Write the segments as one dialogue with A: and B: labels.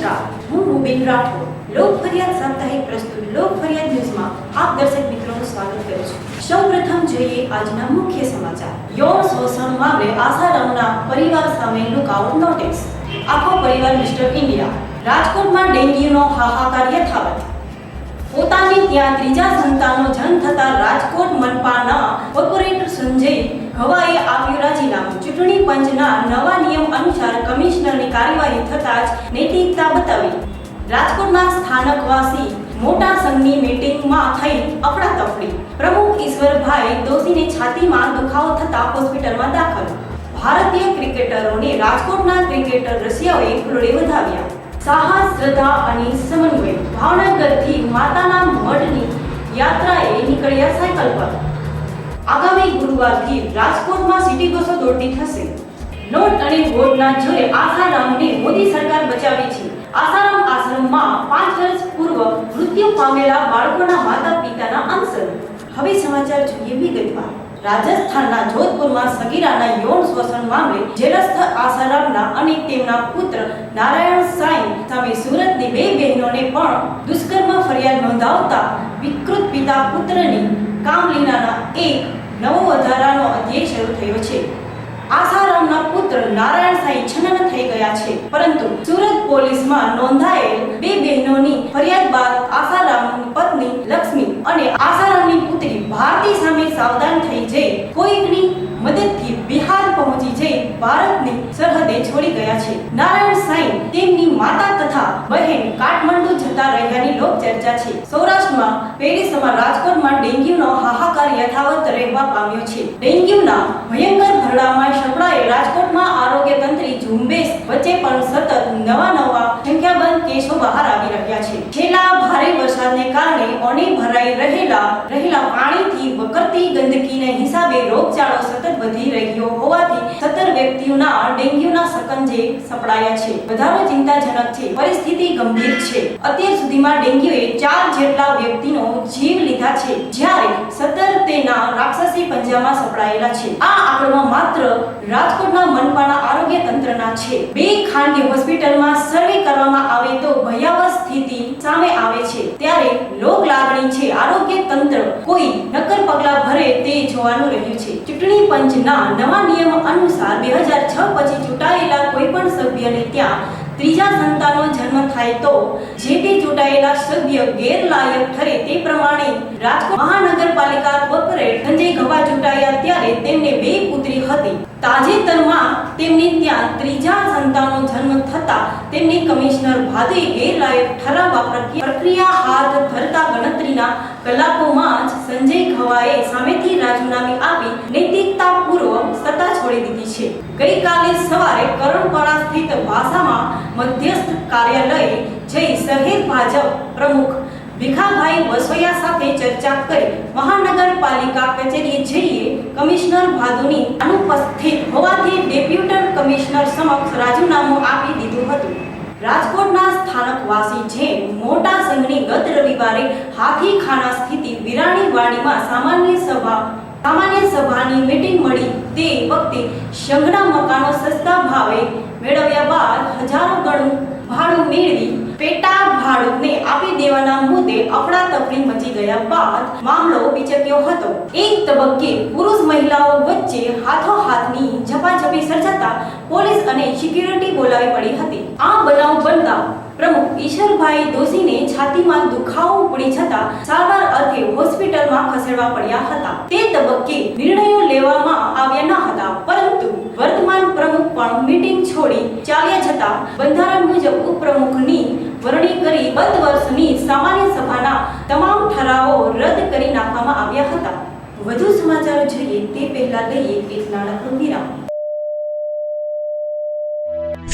A: નમસ્કાર, હું રૂબેન રાઠોડ. લોક ફરિયાદ સાપ્તાહિક પ્રસ્તુત લોક ફરિયાદ ન્યૂઝમાં આપ દર્શક મિત્રોનું સ્વાગત કરું છું. સૌપ્રથમ જોઈએ આજના મુખ્ય સમાચાર. યૌન શોષણ મામલે આસારામના પરિવાર સામે લુકઆઉટ નોટિસ. આખો પરિવાર મિસ્ટર ઇન્ડિયા. રાજકોટમાં ડેન્ગ્યુનો હાહાકાર યથાવત. પોતાની ત્યાં ત્રીજા સંતાનનો જન્મ થતા રાજકોટ મનપાના કોર્પોરેટર સંજય ઘવાએ આપ્યું રાજીનામું. ચૂંટણી પંચના નવા નિયમ અનુસાર કમિશનરની કાર્યવાહી થતાં જ નૈતિકતા બતાવી. રાજકોટના સ્થાનકવાસી મોટા સંઘની મીટિંગમાં થઈ અફડાતફડી. પ્રમુખ ઈશ્વરભાઈ દોશીને છાતીમાં દુખાવો થતા હોસ્પિટલમાં દાખલ. ભારતીય ક્રિકેટરોને રાજકોટના ક્રિકેટર રશિયાઓએ ફૂલડે વધાવ્યા. સાહસ, શ્રદ્ધા અને સમન્વય. ભાવનગરથી માતાના મઢની યાત્રાએ નીકળ્યા સાયકલ પર. આગામી ગુરુવારથી રાજકોટમાં સિટી બસો દોડતી થશે. નોટ અને વોટના જોરે આસારામને મોદી સરકાર બચાવી છે. આસારામ આશ્રમમાં 5 વર્ષ પૂર્વ મૃત્યુ પામેલા બાળકોના માતા પિતાના અનશન. હવે સમાચાર જોઈએ વિગતવાર. રાજસ્થાનના જોધપુરમાં સગીરાના યૌન શોષણ મામલે જેલસ્થ આસારામના અને તેમના પુત્ર નારાયણ સાંઈ સામે સુરતની 2 બહેનોને પણ દુષ્કર્મ ફરિયાદ નોંધાવતા વિકૃત પિતા પુત્રની કામલીનાના એક નવો વધારાનો અધ્યાય શરૂ થયો છે. આસારામના પુત્ર નારાયણ સાંઈ છન્ન થઈ ગયા છે, પરંતુ સુરત પોલીસમાં નોંધાયેલ 2 બહેનોની ફરિયાદ બાદ આસારામની પત્ની લક્ષ્મી અને આસારામની પુત્રી ભારતી સામે સાવધાન થઈ જઈ કોઈકની મદદથી બિહાર પહોંચી જઈ ભારતની સરહદે છોડી ગયા છે. નારાયણ સાંઈ તેમની માતા તથા બહેન કાઠમંડુ જતા રહ્યાની લોકચર્ચા છે. સૌરાષ્ટ્રમાં પેરિસમાં રાજકોટમાં ડેન્ગ્યુનો હાહાકાર યથાવત રહેવા પામ્યો છે. ડેન્ગ્યુના ભયંકર ભરડામાં સપડાયેલ રાજકોટમાં આરોગ્ય તંત્રની ઝુંબેશ વચ્ચે પણ સતત નવા સંખ્યાબંધ કેસો બહાર આવી રહ્યા છે. છેલ્લા ભારે વરસાદને કારણે ઓને ભરાઈ રહેલા પાણીથી વકરતી ગંદકીને હિસાબે રોગચાળો સતત વધી રહ્યો હોવાથી 17 વ્યક્તિઓના ડેન્ગ્યુના સકંજે સપડાયા છે. વધારો ચિંતાજનક છે. પરિસ્થિતિ ગંભીર છે. અત્યાર સુધીમાં ડેન્ગ્યુએ 4 જેટલા વ્યક્તિનો જીવ લીધા છે, જ્યારે 17 તેના રાક્ષસી પંજામાં સપડાયેલા છે. આ આંકડો માત્ર રાજકોટના મનપાના આરોગ્ય તંત્રના છે. 2 ખાનગી હોસ્પિટલમાં સર્વે કરવામાં આવે તો ભયાવહ સ્થિતિ સામે આવે છે. ત્યારે લોક લાગણી છે આરોગ્ય તંત્ર કોઈ નક્કર પગલા ભરે તે જોવાનું રહ્યું છે. ચૂંટણી પંચના નવા નિયમ અનુસાર 2006 પછી ચૂંટાયેલા કોઈ પણ સભ્યને ત્યાં ત્રીજા સંતાનનો જન્મ થાય તો જે તે ચૂંટાયેલા સભ્ય ગેરલાયક ઠરે. તે પ્રમાણે રાજકોટ મહાનગરપાલિકા કોર્પોરેટર સંજય ઘવા ચૂંટાયા ત્યારે તેમને 2 પુત્રી હતી. તાજેતરમાં તેમને ત્યાં ત્રીજા સંતાનનો જન્મ થતા તેમને કમિશનર ભાદુએ ગેરલાયક ઠરાવવા પ્રક્રિયા હાથ ધરતા ગણતરીના કલાકોમાં જ સંજય ઘવાએ સામેથી રાજીનામું આપી નૈતિકતાપૂર્વક સત્તા છોડી દીધી છે. ગઈકાલે સવારે કરણપરા સ્થિત ભાષામાં મધ્યસ્થ કાર્યાલયે જઈ શહેર ભાજપ પ્રમુખ ભીખાભાઈ વસોયા સાથે ચર્ચા કરી મહાનગરપાલિકા કચેરીએ જઈએ કમિશનર ભાદુની અનુપસ્થિત હોવાથી ડેપ્યુટી કમિશનર સમક્ષ રાજીનામું આપી દીધું હતું. રાજકોટના સ્થાનકવાસી જેમ મોટા સંઘની ગત રવિવારે હાથીખાના સ્થિત વિરાણીવાડીમાં સામાન્ય સભાની મીટિંગ મળી. તે વખતે સંઘના મકાનો સસ્તા ભાવે મેળવ્યા બાદ હજારો ગણું ભાડું મેળવી પેટા ભાડુને આપી દેવાના મુદ્દે અફડાતફડી મચી ગયા બાદ મામલો બિચક્યો હતો. એક તબક્કે પુરુષ મહિલાઓ વચ્ચે હાથોહાથની ઝપાઝપી સર્જાતા પોલીસ અને સિક્યુરિટી બોલાવી પડી હતી. આ બનાવ બનતા પ્રમુખ ઈશ્વરભાઈ દોશીને છાતીમાં દુખાવો ઉપડી જતા સારવાર અર્થે હોસ્પિટલમાં ખસેડવા પડ્યા હતા. તે તબક્કે નિર્ણયો લેવામાં આવ્યા ન હતા, પરંતુ વર્તમાન પ્રમુખ પણ મીટિંગ છોડી ચાલ્યા જતા બંધારણ મુજબ ઉપપ્રમુખની વરણી કરી ગત વર્ષની સામાન્ય સભાના તમામ ઠરાવો રદ કરી નાખવામાં આવ્યા હતા. વધુ સમાચારો જોઈએ તે પહેલા લઈએ એક નાનકડું વિરામ.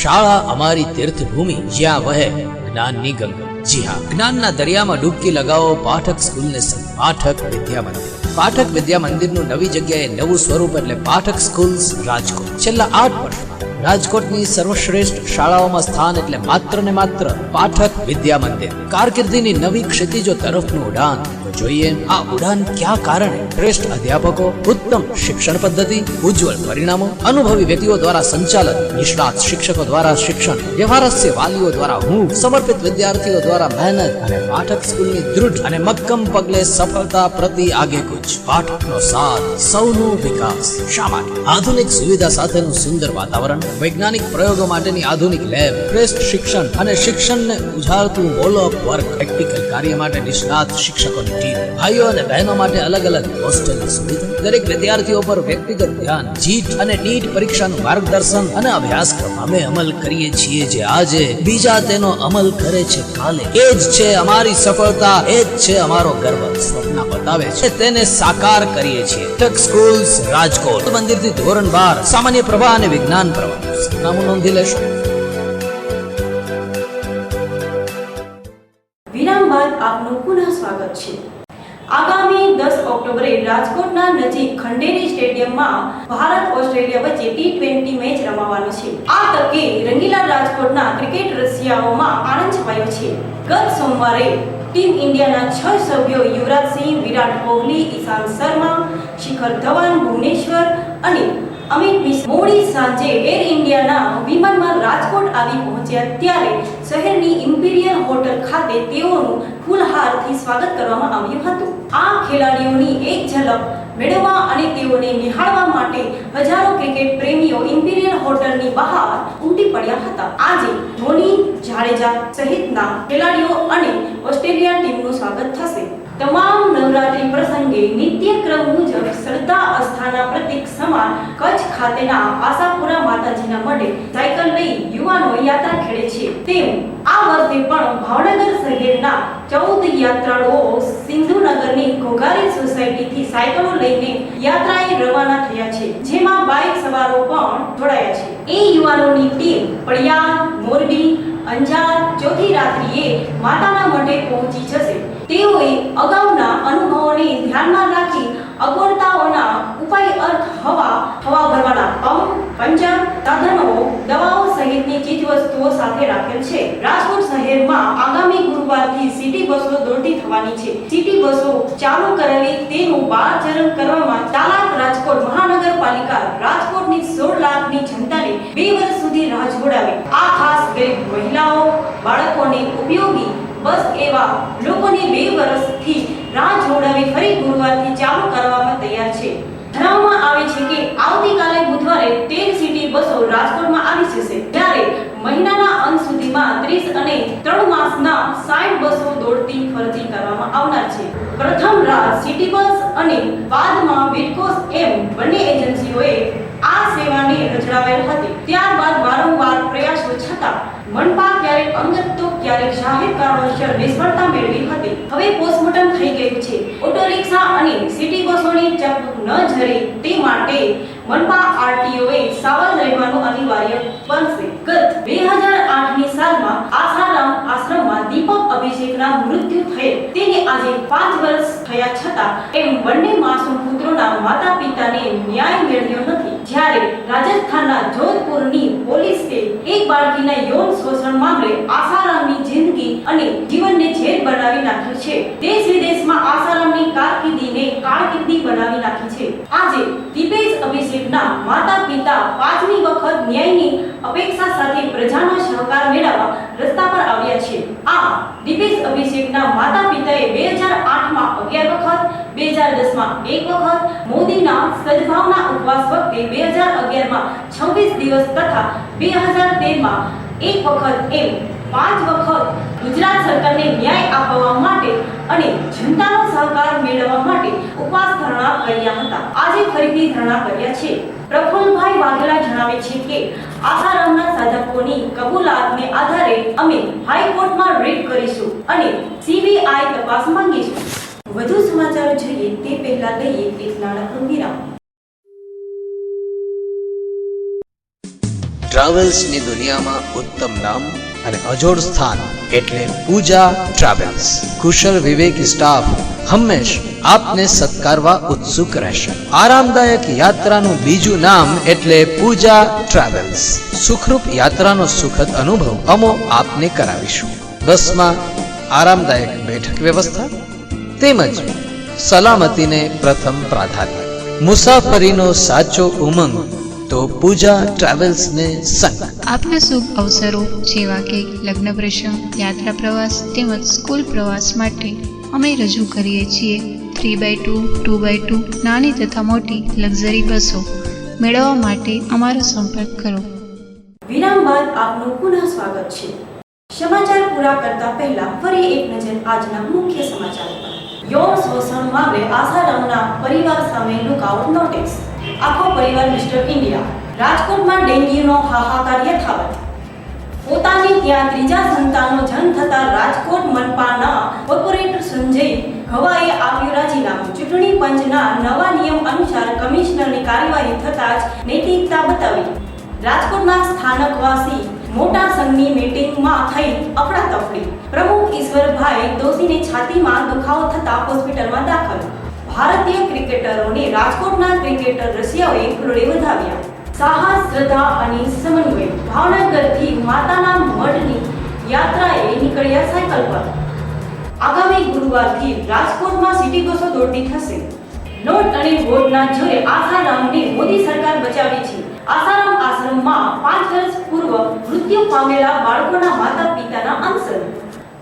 B: શાળા અમારી તીર્થભૂમિ, જ્યાં વહે જ્ઞાનની ગંગા. જી હા, જ્ઞાનના દરિયામાં ડૂબકી લગાવો પાઠક સ્કૂલને સંગ. પાઠક વિદ્યા મંદિર. પાઠક વિદ્યા મંદિરનું નવી જગ્યાએ નવું સ્વરૂપ એટલે પાઠક સ્કૂલ્સ રાજકોટ. છેલ્લા 8 વર્ષમાં રાજકોટની સર્વશ્રેષ્ઠ શાળાઓમાં સ્થાન એટલે માત્ર ને માત્ર પાઠક વિદ્યા મંદિર. કારકિર્દીની નવી ક્ષિતિજો તરફનું ઉડાન. જોઈએ આ ઉડાન ક્યાં કારણે શ્રેષ્ઠ અધ્યાપકો, ઉત્તમ શિક્ષણ પદ્ધતિ, ઉજ્જવળ પરિણામો, અનુભવી વ્યક્તિઓ દ્વારા સંચાલન, નિષ્ણાત શિક્ષકો દ્વારા શિક્ષણ, વ્યવહારસ્ય વાલીઓ દ્વારા ઊંઘ, સમર્પિત વિદ્યાર્થીઓ દ્વારા મહેનત અને પાઠક સ્કૂલની દૃઢ અને મક્કમ પગલે સફળતા પ્રતિ આગેકૂચ. પાઠકનો સાથ, સૌનો વિકાસ. શા માટે? આધુનિક સુવિધા સાથેનું સુંદર વાતાવરણ, વૈજ્ઞાનિક પ્રયોગો માટેની આધુનિક લેબ, શ્રેષ્ઠ શિક્ષણ અને શિક્ષણને ઉજાળતું હોલ ઓફ વર્ક, પ્રેક્ટિકલ કાર્ય માટે નિષ્ણાત શિક્ષકોની ટીમ, ભાઈઓ અને બહેનો માટે અલગ અલગ હોસ્ટેલની સુવિધા, દરેક વિદ્યાર્થીઓ પર વ્યક્તિગત ધ્યાન, જીટ અને નીટ પરીક્ષાનું માર્ગદર્શન અને અભ્યાસક્રમ અમે અમલ કરીએ છીએ જે આજે બીજા તેનો અમલ કરે છે કાલે. એ જ છે અમારી સફળતા, એ જ છે અમારો ગર્વ. સ્વપ્ન બતાવે છે તેને સાકાર કરીએ છીએ. તક સ્કૂલ્સ રાજકોટ, મંદિરથી ધોરણ 12, સામાન્ય પ્રવાહ અને વિજ્ઞાન પ્રવાહ. નામ નોંધી લેશો.
A: વિરામ બાદ આપનું પુનઃ સ્વાગત છે. આગામી 10 ઓક્ટોબરે રાજકોટના નજીક ખંડેરી સ્ટેડિયમમાં ભારત ઓસ્ટ્રેલિયા વચ્ચે T20 મેચ રમાવાનો છે. આ તકે રંગીલા રાજકોટના ક્રિકેટ રસિયાઓમાં આનંદ છવાયો છે. ગત સોમવારે ટીમ ઇન્ડિયાના 6 સભ્યો યુવરાજ સિંહ, વિરાટ કોહલી, ઈશાંત શર્મા, શિખર ધવન, ભુવનેશ્વર અને અમિત મિશ્રા મોડી સાંજે એર ઇન્ડિયાના વિમાનમાં રાજકોટ આવી પહોંચ્યા ત્યારે શહેરની ઇમ્પિરિયલ હોટલ ખાતે તેઓનું ફૂલહારથી સ્વાગત કરવામાં આવ્યું હતું. આ ખેલાડીઓની એક ઝલક મેળવવા અને તેઓને નિહાળવા માટે હજારો ક્રિકેટ પ્રેમીઓ ઇમ્પિરિયલ હોટલની બહાર ઉમટી પડ્યા હતા. આજે ધોની, જાડેજા સહિતના ખેલાડીઓ અને ઓસ્ટ્રેલિયા ટીમનું સ્વાગત થશે. તમામ નવરાત્રી પ્રસંગે નિત્યક્રમ મુજબ શ્રદ્ધા આસ્થાના પ્રતીક સમાન કચ્છ ખાતેના આશાપુરા માતાજીના મઢે સાયકલ લઈ યુવાનો યાત્રા ખેડે છે. તેમ આ વર્ષે પણ ભાવનગર શહેરના 14 યાત્રાળુઓ સિંધુનગરની ઘોઘારી સોસાયટીથી સાયકલો લઈને યાત્રાએ રવાના થયા છે, જેમાં બાઇક સવારો પણ જોડાયા છે. એ યુવાનોની ટીમ પડિયાદ, મોરબી, અંજાર ચોથી રાત્રિએ માતાના મઢે પહોંચી જશે. તેઓએ અગાઉના અનુભવોને ધ્યાનમાં રાખી અગવડતાઓના ઉપાય અર્થ હવા ભરવાના પંપ, પંચર, સાધનો, દવાઓ સહિતની ચીજવસ્તુઓ સાથે રાખેલ છે. રાજકોટ શહેરમાં આગામી ગુરુવારથી સિટી બસો દોડતી થવાની છે. સિટી બસો ચાલુ કરેલી તેનું બાળચરણ કરવામાં ચાલાક રાજકોટ મહાનગરપાલિકા રાજકોટની 16 લાખની જનતાને 2 વર્ષ સુધી રાહ જોડાવે. આ ખાસ ગરીબ મહિલાઓ, બાળકોને ઉપયોગી બસ એવા લોકોને 2 વર્ષથી રાહ જોડાવી ફરી ગુરુવારથી ચાલુ કરવામાં તૈયાર છે. જણાવવામાં આવે છે કે આવતીકાલે બુધવારે 13 સિટી બસો રાજકોટમાં આવી જશે, જ્યારે મહિનાના અંત સુધીમાં 30 અને 3 માસના 60 બસો દોડતી ફરતી કરવામાં આવનાર છે. પ્રથમ રાહ સિટી બસ અને બાદમાં વિડકોસ એમ બંને એજન્સીઓએ આ સેવાને રચડાવેલ હતી. ત્યારબાદ વારંવાર પ્રયાસો છતાં મનપા ક્યારેક અંગત તો ક્યારેક જાહેર કારણોસર નિષ્ફળતા મેળવી હતી. હવે પોસ્ટમોર્ટમ થઈ ગયું છે. ઓટો રિક્ષા અને સિટી બસોની ચપ ન ઝરે તે માટે મનપા આરટીઓએ સાવધ રહેવાનું અનિવાર્ય બનશે. ગત 2008ની સાલમાં આસારામ આશ્રમમાં દીપક અભિષેકના મૃત્યુ થયેલ તેને આજે 5 વર્ષ થયા છતાં એમ બંને માસૂમ પુત્રોના માતા પિતાને ન્યાય મળ્યો નથી. જ્યારે રાજસ્થાનના જોધપુરની પોલીસે એક બાળકીના યૌન શોષણ મામલે આસારામની જિંદગી અને જીવનને ઝેર બનાવી નાખ્યું છે. દેશ વિદેશમાં આસારામની કારકિર્દી બનાવી નાખી છે. આજે દીપેશ અભિષેકના માતા પિતા 5મી વખત ન્યાયની અપેક્ષા સાથે પ્રજાનો સહકાર મેળવવા રસ્તા પર આવ્યા છે. આ દીપેશ અભિષેકના માતા પિતાએ 2008માં 11 વખત, 2010માં 1 વખત, મોદીના સદભાવના ઉપવાસ વખતે 2011માં 26 દિવસ તથા 2013માં 1 વખત એમ 5 વખત ગુજરાત સરકારને ન્યાય આપવા માટે અને જનતાનો સહકાર મેળવવા માટે ઉપવાસ ધરણા કર્યા હતા. આજે ફરીથી ધરણા કર્યા છે. પ્રફુલ્લભાઈ વાઘેલા જણાવે છે કે આસારામના સાધકોની કબૂલાતને આધારે અમે હાઈકોર્ટમાં રીટ કરીશું અને સીબીઆઈ તપાસ માંગીશું. વધુ સમાચારો જોઈએ તે પહેલા લઈએ એક નાનકડું વિરામ.
B: ટ્રાવેલ્સની દુનિયામાં ઉત્તમ નામ અને અજોડ સ્થાન એટલે પૂજા ટ્રાવેલ્સ. કુશળ વિવેકી સ્ટાફ હંમેશ આપને સત્કારવા ઉત્સુક રહેશે. આરામદાયક યાત્રાનું બીજું નામ એટલે પૂજા ટ્રાવેલ્સ. સુખરૂપ યાત્રાનો સુખદ અનુભવ અમો આપને કરાવીશું. બસમાં આરામદાયક બેઠક વ્યવસ્થા, તેમજ સલામતીને પ્રથમ પ્રાધાન્ય. મુસાફરીનો સાચો ઉમંગ તો પૂજા ટ્રાવેલ્સને સંગ.
C: આપના શુભ અવસરો જેવા કે લગ્ન પ્રસંગ, યાત્રા પ્રવાસ તેમજ સ્કૂલ પ્રવાસ માટે અમે રજૂ કરીએ છીએ 3x2, 2x2 નાની તથા મોટી લક્ઝરી બસો. મેળવવા માટે અમારો સંપર્ક કરો.
A: વિરામ બાદ આપનું પુનઃ સ્વાગત છે. સમાચાર પૂરા કરતા પહેલા ફરી એક નજર આજના મુખ્ય સમાચાર પર. યૌન શોષણ મામલે આસારામના પરિવાર સામે લુકઆઉટ નોટિસ. આખો પરિવાર મિસ્ટર ઇન્ડિયા. રાજકોટમાં ડેન્ગ્યુનો હાહાકાર યથાવત. પોતાની ત્યાં ત્રીજા સંતાનનો જન્મ થતા રાજકોટ મનપાના કોર્પોરેટર સંજય ગવાએ આપ્યું રાજીનામું. ચૂંટણી પંચના નવા નિયમ અનુસાર કમિશનરની કાર્યવાહી થતાં જ નૈતિકતા બતાવી. રાજકોટના સ્થાનકવાસી મોટા સંઘની મીટિંગમાં થઈ અફડાતફડી. પ્રમુખ ઈશ્વરભાઈ દોશીને છાતીમાં દુખાવો થતા હોસ્પિટલમાં દાખલ. ભારતીય ક્રિકેટરોને રાજકોટના ક્રિકેટર રશિયાઓએ ફૂલડે વધાવ્યા. સાહસ, શ્રદ્ધા અને સમન્વય. ભાવનગરથી માતાના મઢની યાત્રાએ નીકળ્યા સાયકલ પર. આગામી ગુરુવારથી રાજકોટમાં સિટી બસો દોડતી થશે. નોટ અને વોટના જોરે આસારામને મોદી સરકાર બચાવી છે. આસારામ આશ્રમમાં 5 વર્ષ પૂર્વ મૃત્યુ પામેલા બાળકોના માતા પિતાના અંશન.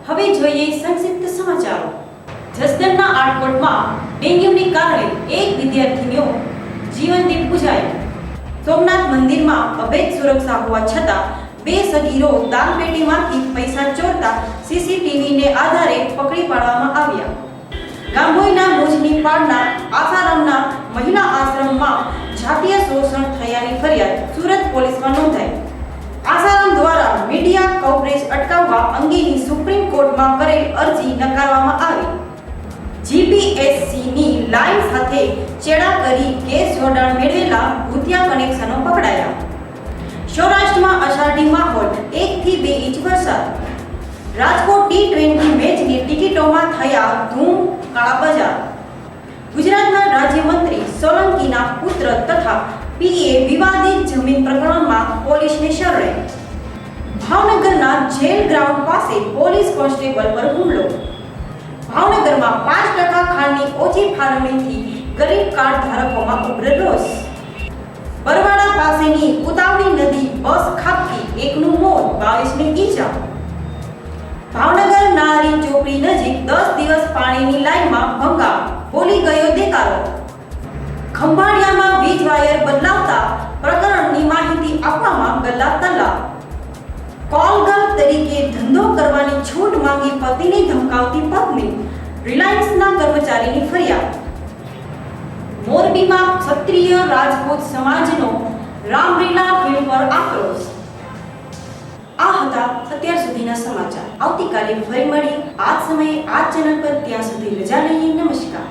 A: હવે જોઈએ સંક્ષિપ્ત સમાચારો. જસદણના આટકોટમાં ડેન્ગ્યુને કારણે એક વિદ્યાર્થીનીઓ જીવનદીપ બુઝાઈ. સોમનાથ મંદિરમાં અભેદ સુરક્ષા હોવા છતાં 2 સગીરો દાનપેટીમાંથી પૈસા ચોરતા સીસીટીવીને આધારે પકડી પાડવામાં આવ્યા. ગાંભોઈના મુજની પાડના આસારામના મહિલા આશ્રમમાં જાતીય શોષણ થયાની ફરિયાદ સુરત પોલીસમાં નોંધાઈ. આસારામ દ્વારા મીડિયા કવરેજ અટકાવવા અંગેની સુપ્રીમ કોર્ટમાં કરેલ અરજી નકારવામાં આવી. જીપીએસસીની લાઈન સાથે ચેડા કરી ગેસ જોડાણ મેળવેલા ભૂતિયા કનેક્શનો પકડાયા. સૌરાષ્ટ્રમાં અષાઢી માહોલ, 1 થી 2 ઇંચ વરસાદ. રાજકોટ T20 મેચની ટિકિટોમાં થયા ધૂમ કાળાબજાર. ગુજરાતના રાજ્યમંત્રી સોલંકીના પુત્ર તથા પીએ વિવાદિત જમીન પ્રકરણમાં પોલીસને શરણે. ભાવનગરના જેલ ગ્રાઉન્ડ પાસે પોલીસ કોન્સ્ટેબલ પર હુમલો. ભાવનગરમાં 5% ખાંડની ઓછી ફાળવણીથી ગરીબ કાર્ડ ધારકોમાં ઉગ્ર રોષ. બરવાડા પાસેની ઉતાવળી નદી બસ ખાબકી, એકનું મોત, 22ને ઈજા. ભાવનગર નારી ચોકડી નજીક 10 દિવસ પાણીની લાઈનમાં ભંગાર, બોલી ગયો દેકારો. ખંભાળિયામાં વીજ વાયર બદલાવતા પ્રકરણની માહિતી આપવામાં ગલ્લા તલ્લા. કોલગર્લ તરીકે ધંધો કરવાની છૂટ માંગી પતિને ધમકાવતી પત્ની. રિલાયન્સના કર્મચારીની ફરિયાદ. મોરબીમાં ક્ષત્રિય રાજપૂત સમાજનો રામલીલા ફિલ્મ પર આક્રોશ. આ હતા અત્યાર સુધીના સમાચાર. આવતીકાલે ફરી મળી આ જ સમયે આ ચેનલ પર. ત્યાં સુધી રજા લઈએ. નમસ્કાર.